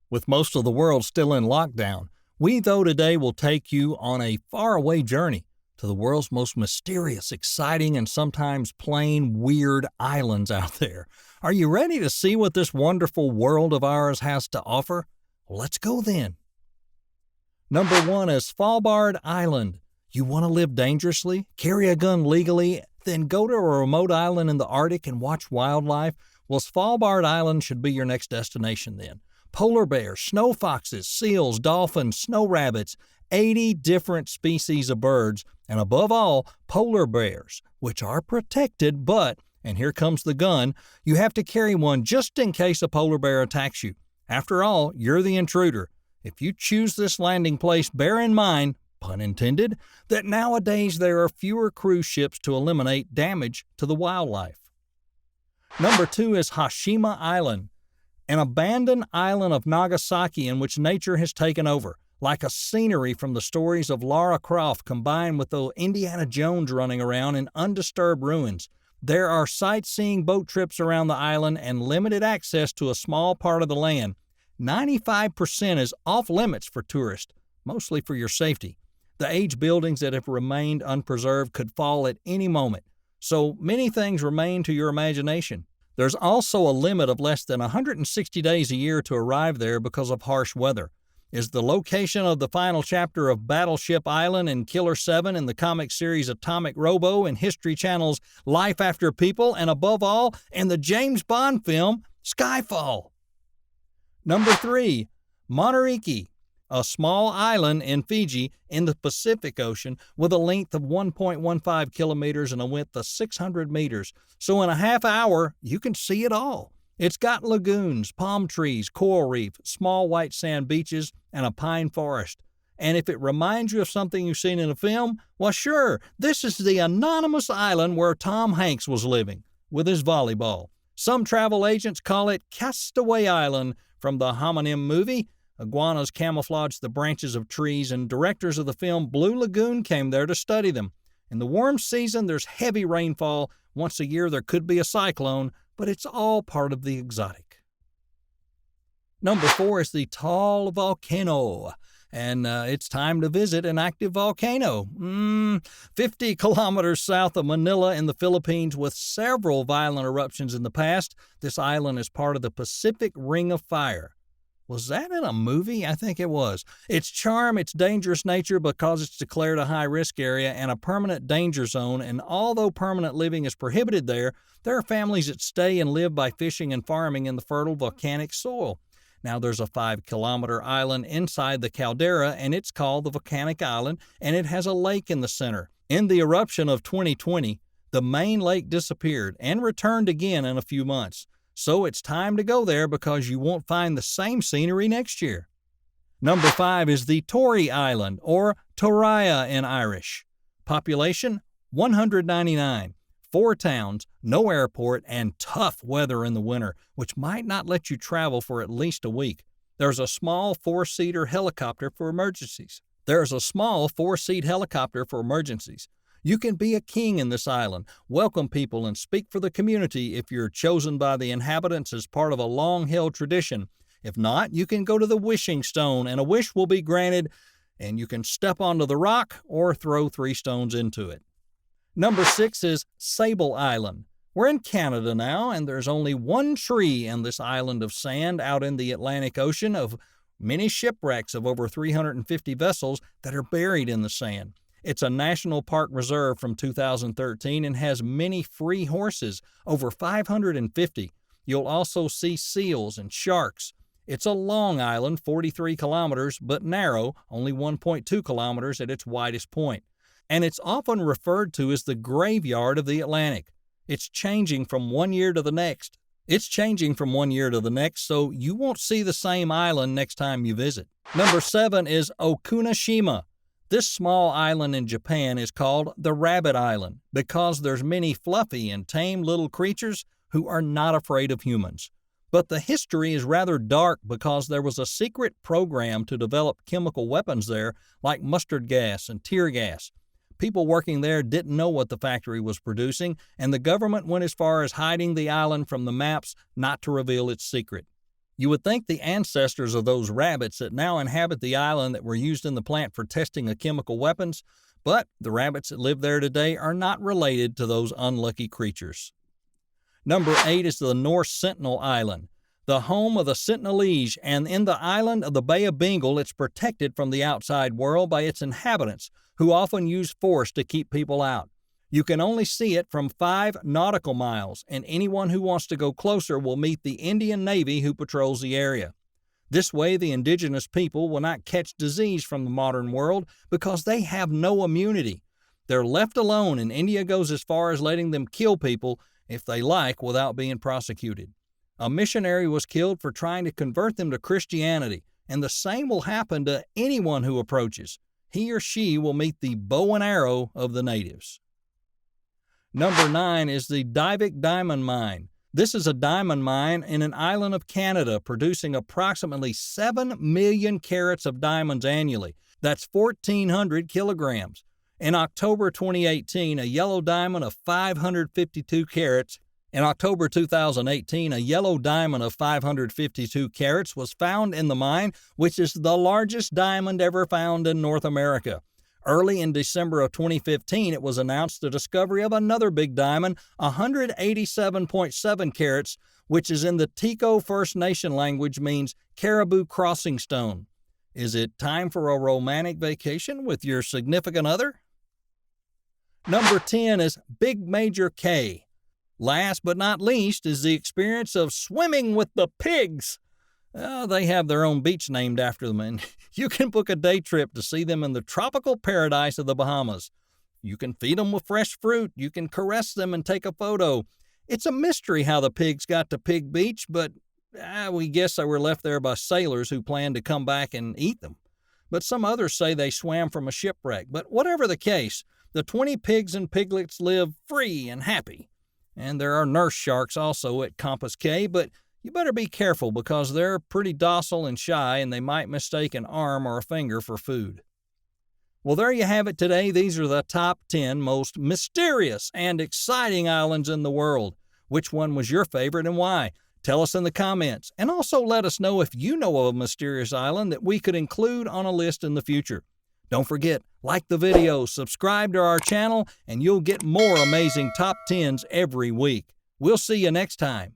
With most of the world still in lockdown, we though today will take you on a faraway journey to the world's most mysterious, exciting, and sometimes plain weird islands out there. Are you ready to see what this wonderful world of ours has to offer? Well, let's go then. Number 1 is Falbard Island. You want to live dangerously, carry a gun legally, then go to a remote island in the Arctic and watch wildlife? Well, Falbard Island should be your next destination then. Polar bears, snow foxes, seals, dolphins, snow rabbits, 80 different species of birds, and above all, polar bears, which are protected, but, and here comes the gun, you have to carry one just in case a polar bear attacks you. After all, you're the intruder. If you choose this landing place, bear in mind, pun intended, that nowadays there are fewer cruise ships to eliminate damage to the wildlife. Number 2 is Hashima Island, an abandoned island of Nagasaki in which nature has taken over, like a scenery from the stories of Lara Croft combined with the Indiana Jones running around in undisturbed ruins. There are sightseeing boat trips around the island and limited access to a small part of the land. 95% is off limits for tourists, mostly for your safety. The aged buildings that have remained unpreserved could fall at any moment, so many things remain to your imagination. There's also a limit of less than 160 days a year to arrive there because of harsh weather. Is the location of the final chapter of Battleship Island and Killer 7 in the comic series Atomic Robo and History Channel's Life After People, and above all, in the James Bond film Skyfall. Number 3, Monterey, a small island in Fiji in the Pacific Ocean with a length of 1.15 kilometers and a width of 600 meters. So in a half hour, you can see it all. It's got lagoons, palm trees, coral reef, small white sand beaches, and a pine forest. And if it reminds you of something you've seen in a film, well, sure, this is the anonymous island where Tom Hanks was living with his volleyball. Some travel agents call it Castaway Island from the homonym movie. Iguanas camouflaged the branches of trees, and directors of the film Blue Lagoon came there to study them. In the warm season, there's heavy rainfall. Once a year, there could be a cyclone, but it's all part of the exotic. Number 4 is the Tall Volcano, and it's time to visit an active volcano. 50 kilometers south of Manila in the Philippines with several violent eruptions in the past, this island is part of the Pacific Ring of Fire. Was that in a movie? I think it was. Its charm, its dangerous nature because it's declared a high-risk area and a permanent danger zone, and although permanent living is prohibited there are families that stay and live by fishing and farming in the fertile volcanic soil. Now there's a 5-kilometer island inside the caldera, and it's called the Volcanic Island, and it has a lake in the center. In the eruption of 2020, the main lake disappeared and returned again in a few months. So it's time to go there because you won't find the same scenery next year. Number 5 is the Tory Island, or Toraya in Irish. Population, 199. 4 towns, no airport, and tough weather in the winter, which might not let you travel for at least a week. There's a small 4-seater helicopter for emergencies. You can be a king in this island, welcome people, and speak for the community if you're chosen by the inhabitants as part of a long-held tradition. If not, you can go to the wishing stone and a wish will be granted, and you can step onto the rock or throw 3 stones into it. Number 6 is Sable Island. We're in Canada now, and there's only one tree in this island of sand out in the Atlantic Ocean of many shipwrecks of over 350 vessels that are buried in the sand. It's a National Park Reserve from 2013 and has many free horses, over 550. You'll also see seals and sharks. It's a long island, 43 kilometers, but narrow, only 1.2 kilometers at its widest point. And it's often referred to as the graveyard of the Atlantic. It's changing from one year to the next. So you won't see the same island next time you visit. Number 7 is Okunashima. This small island in Japan is called the Rabbit Island because there's many fluffy and tame little creatures who are not afraid of humans. But the history is rather dark because there was a secret program to develop chemical weapons there like mustard gas and tear gas. People working there didn't know what the factory was producing, and the government went as far as hiding the island from the maps not to reveal its secret. You would think the ancestors of those rabbits that now inhabit the island that were used in the plant for testing of chemical weapons, but the rabbits that live there today are not related to those unlucky creatures. Number 8 is the North Sentinel Island, the home of the Sentinelese, and in the island of the Bay of Bengal, it's protected from the outside world by its inhabitants, who often use force to keep people out. You can only see it from 5 nautical miles, and anyone who wants to go closer will meet the Indian Navy who patrols the area. This way, the indigenous people will not catch disease from the modern world because they have no immunity. They're left alone, and India goes as far as letting them kill people if they like without being prosecuted. A missionary was killed for trying to convert them to Christianity, and the same will happen to anyone who approaches. He or she will meet the bow and arrow of the natives. Number 9 is the Divek diamond mine. This is a diamond mine in an island of Canada producing approximately 7 million carats of diamonds annually. That's 1,400 kilograms. In October 2018, a yellow diamond of 552 carats In October 2018, a yellow diamond of 552 carats was found in the mine, which is the largest diamond ever found in North America. Early in December of 2015, it was announced the discovery of another big diamond, 187.7 carats, which is in the Tico First Nation language means Caribou Crossing Stone. Is it time for a romantic vacation with your significant other? Number 10 is Big Major K. Last but not least is the experience of swimming with the pigs. They have their own beach named after them, and you can book a day trip to see them in the tropical paradise of the Bahamas. You can feed them with fresh fruit, you can caress them and take a photo. It's a mystery how the pigs got to Pig Beach, but we guess they were left there by sailors who planned to come back and eat them. But some others say they swam from a shipwreck. But whatever the case, the 20 pigs and piglets live free and happy. And there are nurse sharks also at Compass Cay, but you better be careful because they're pretty docile and shy, and they might mistake an arm or a finger for food. Well, there you have it today. These are the top 10 most mysterious and exciting islands in the world. Which one was your favorite and why? Tell us in the comments, and also let us know if you know of a mysterious island that we could include on a list in the future. Don't forget, like the video, subscribe to our channel, and you'll get more amazing top 10s every week. We'll see you next time.